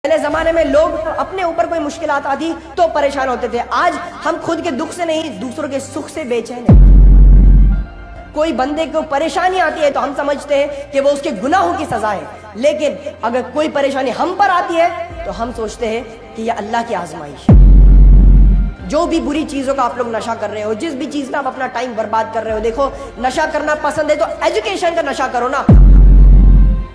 پہلے زمانے میں لوگ اپنے اوپر کوئی مشکلات آتی تو پریشان ہوتے تھے. آج ہم خود کے دکھ سے نہیں دوسروں کے سکھ سے بے چین ہیں. کوئی بندے کو پریشانی آتی ہے تو ہم سمجھتے ہیں کہ وہ اس کے گناہوں کی سزا ہے, لیکن اگر کوئی پریشانی ہم پر آتی ہے تو ہم سوچتے ہیں کہ یہ اللہ کی آزمائش ہے. جو بھی بری چیزوں کا آپ لوگ نشہ کر رہے ہو, جس بھی چیز میں آپ اپنا ٹائم برباد کر رہے ہو, دیکھو نشہ کرنا پسند ہے تو ایجوکیشن کا نشہ کرو نا.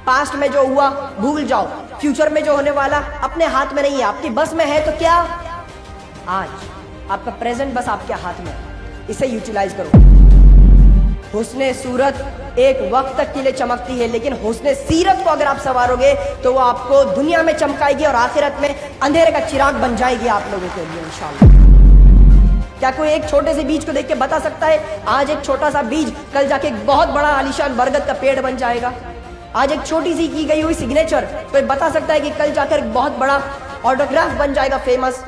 پاسٹ میں جو ہوا بھول جاؤ, فیوچر میں جو ہونے والا اپنے ہاتھ میں نہیں ہے. آپ کی بس میں ہے تو کیا, آج آپ کا پریزنٹ بس آپ کے ہاتھ میں, اسے یوٹیلائز کرو. حسن صورت ایک وقت تک کے لیے چمکتی ہے, لیکن حسن سیرت کو اگر آپ سنوارو گے تو وہ آپ کو دنیا میں چمکائے گی اور آخرت میں اندھیرے کا چراغ بن جائے گی آپ لوگوں کے لیے انشاءاللہ. کیا کوئی ایک چھوٹے سے بیج کو دیکھ کے بتا سکتا ہے آج ایک چھوٹا سا بیج کل جا کے ایک بہت بڑا عالیشان برگد کا پیڑ بن جائے گا؟ آج ایک چھوٹی سی کی گئی ہوئی سگنیچر کوئی بتا سکتا ہے کہ کل جا کر ایک بہت بڑا آٹوگراف بن جائے گا فیمس؟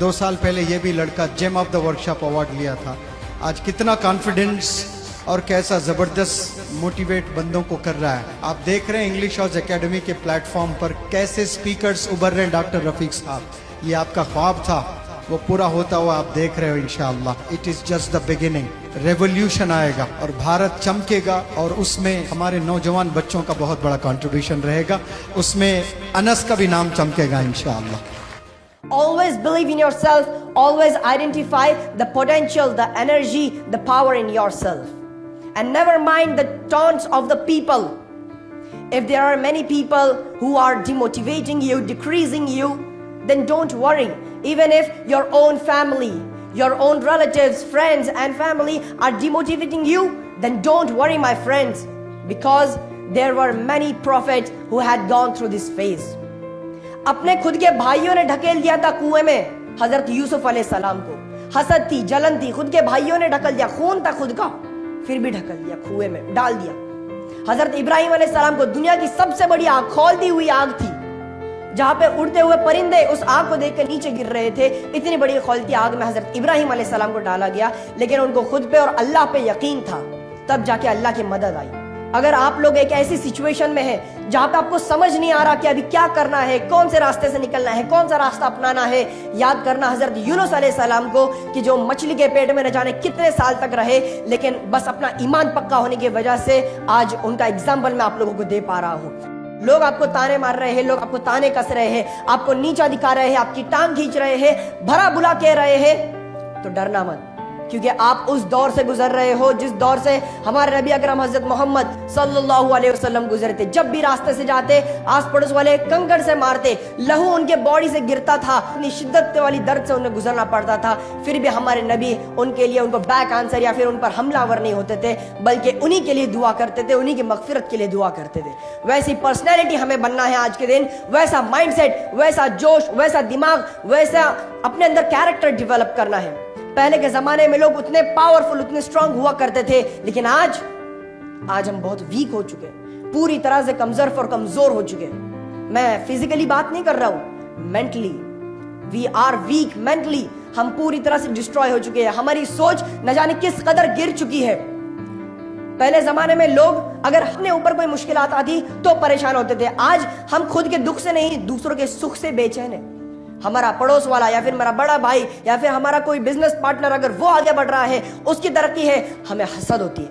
2 سال پہلے یہ بھی لڑکا جیم آف دا ورکشاپ ایوارڈ لیا تھا. آج کتنا کانفیڈنس اور کیسا زبردست موٹیویٹ بندوں کو کر رہا ہے. آپ دیکھ رہے ہیں انگلش ہاؤس اکیڈمی کے پلیٹ فارم پر کیسے سپیکرز ابھر رہے ہیں. ڈاکٹر رفیق صاحب, یہ آپ کا خواب تھا, وہ پورا ہوتا ہوا آپ دیکھ رہے ہو انشاءاللہ. It is just the beginning. Revolution آئے گا اور بھارت چمکے گا, اور اس میں ہمارے نوجوان بچوں کا بہت بڑا کنٹریبیوشن رہے گا. اس میں انس کا بھی نام چمکے گا انشاءاللہ. Always believe in yourself, always identify the potential, the energy, the power in yourself, and never mind the taunts of the people. If there are many people who are demotivating you, decreasing you, then don't worry. Even if your own family, your own relatives, friends and family are demotivating you, then don't worry my friends, because there were many prophets who had gone through this phase. اپنے خود کے بھائیوں نے ڈھکیل دیا تھا کنویں میں حضرت یوسف علیہ السلام کو. حسد تھی, جلن تھی, خود کے بھائیوں نے ڈھکل دیا, خون تھا خود کا, پھر بھی ڈھکل دیا, کنویں میں ڈال دیا. حضرت ابراہیم علیہ السلام کو دنیا کی سب سے بڑی آگ, کھولتی ہوئی آگ تھی, جہاں پہ اڑتے ہوئے پرندے اس آگ کو دیکھ کے نیچے گر رہے تھے. اتنی بڑی کھولتی آگ میں حضرت ابراہیم علیہ السلام کو ڈالا گیا, لیکن ان کو خود پہ اور اللہ پہ یقین تھا, تب جا کے اللہ کی مدد آئی. اگر آپ لوگ ایک ایسی سچویشن میں ہیں جہاں پہ آپ کو سمجھ نہیں آ رہا کہ ابھی کیا کرنا ہے, کون سے راستے سے نکلنا ہے, کون سا راستہ اپنانا ہے, یاد کرنا حضرت یونس علیہ السلام کو کہ جو مچھلی کے پیٹ میں نہ جانے کتنے سال تک رہے, لیکن بس اپنا ایمان پکا ہونے کی وجہ سے آج ان کا اگزامپل میں آپ لوگوں کو دے پا رہا ہوں. لوگ آپ کو تانے مار رہے ہیں, لوگ آپ کو تانے کس رہے ہیں, آپ کو نیچا دکھا رہے ہیں, آپ کی ٹانگ کھینچ رہے ہیں, بھرا بلا کہہ رہے ہیں, تو ڈرنا مت, کیونکہ آپ اس دور سے گزر رہے ہو جس دور سے ہمارے نبی اکرم حضرت محمد صلی اللہ علیہ وسلم گزرے تھے. جب بھی راستے سے جاتے آس پڑوس والے کنکڑ سے مارتے, لہو ان کے باڈی سے گرتا تھا, اتنی شدت والی درد سے انہیں گزرنا پڑتا تھا, پھر بھی ہمارے نبی ان کے لیے ان کو بیک آنسر یا پھر ان پر حملہ ور نہیں ہوتے تھے, بلکہ انہی کے لیے دعا کرتے تھے, انہی کی مغفرت کے لیے دعا کرتے تھے. ویسی پرسنالٹی ہمیں بننا ہے آج کے دن, ویسا مائنڈ سیٹ, ویسا جوش, ویسا دماغ, ویسا اپنے اندر کیریکٹر ڈیولپ کرنا ہے. پہلے کے زمانے میں لوگ اتنے پاورفل, اتنے اسٹرانگ ہوا کرتے تھے, لیکن آج ہم بہت ویک ہو چکے, پوری طرح سے کمزور ہو چکے. میں فزیکلی بات نہیں کر رہا ہوں, mentally we are weak. Mentally ہم پوری طرح سے ڈسٹروائے ہو چکے ہیں, ہماری سوچ نہ جانے کس قدر گر چکی ہے. پہلے زمانے میں لوگ اگر اپنے اوپر کوئی مشکلات آتی تو پریشان ہوتے تھے. آج ہم خود کے دکھ سے نہیں دوسروں کے سکھ سے بے چین ہیں. ہمارا پڑوس والا یا پھر ہمارا بڑا بھائی یا پھر ہمارا کوئی بزنس پارٹنر اگر وہ آگے بڑھ رہا ہے, اس کی ترقی ہے, ہمیں حسد ہوتی ہے,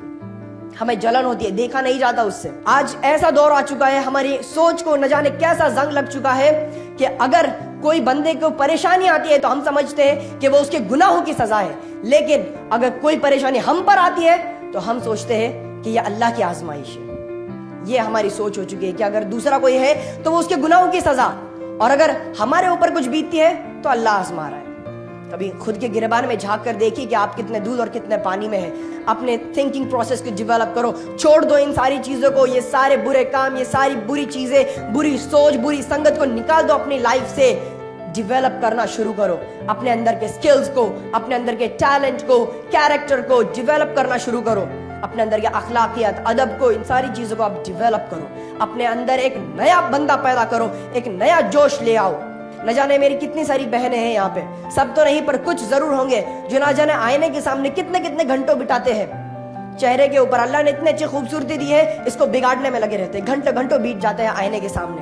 ہمیں جلن ہوتی ہے, دیکھا نہیں جاتا اس سے. آج ایسا دور آ چکا ہے, ہماری سوچ کو نہ جانے کیسا زنگ لگ چکا ہے کہ اگر کوئی بندے کو پریشانی آتی ہے تو ہم سمجھتے ہیں کہ وہ اس کے گناہوں کی سزا ہے, لیکن اگر کوئی پریشانی ہم پر آتی ہے تو ہم سوچتے ہیں کہ یہ اللہ کی آزمائش ہے. یہ ہماری سوچ ہو چکی ہے کہ اگر دوسرا کوئی ہے تو وہ اس کے گناہوں کی سزا, اور اگر ہمارے اوپر کچھ بیتتی ہے تو اللہ آزما رہا ہے. کبھی خود کے گریبان میں جھانک کر دیکھیے کہ آپ کتنے دودھ اور کتنے پانی میں ہیں. اپنے تھنکنگ پروسیس کو ڈیولپ کرو, چھوڑ دو ان ساری چیزوں کو, یہ سارے برے کام, یہ ساری بری چیزیں, بری سوچ, بری سنگت کو نکال دو اپنی لائف سے. ڈیولپ کرنا شروع کرو, اپنے اندر کے سکلز کو, اپنے اندر کے ٹیلنٹ کو, کیریکٹر کو ڈیولپ کرنا شروع کرو, اپنے اندر کے اخلاقیات, ادب کو, ان ساری چیزوں کو آپ ڈیولپ کرو. اپنے اندر ایک نیا بندہ پیدا کرو, ایک نیا جوش لے آؤ. نہ جانے میری کتنی ساری بہنیں ہیں یہاں پہ, سب تو نہیں پر کچھ ضرور ہوں گے جو نہ جانے آئینے کے سامنے کتنے گھنٹوں بتاتے ہیں. چہرے کے اوپر اللہ نے اتنی اچھی خوبصورتی دی ہے, اس کو بگاڑنے میں لگے رہتے ہیں, گھنٹوں بیت جاتے ہیں آئینے کے سامنے.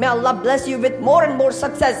may Allah bless you with more and more success।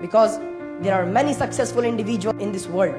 Because there are many successful individuals in this world।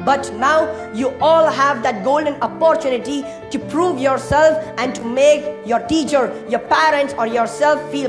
But now you all have that golden opportunity to prove yourself and to make your teacher, your parents or yourself feel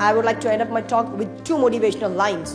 I would like to end up my talk with 2 motivational lines।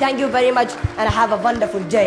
Thank you very much and have a wonderful day।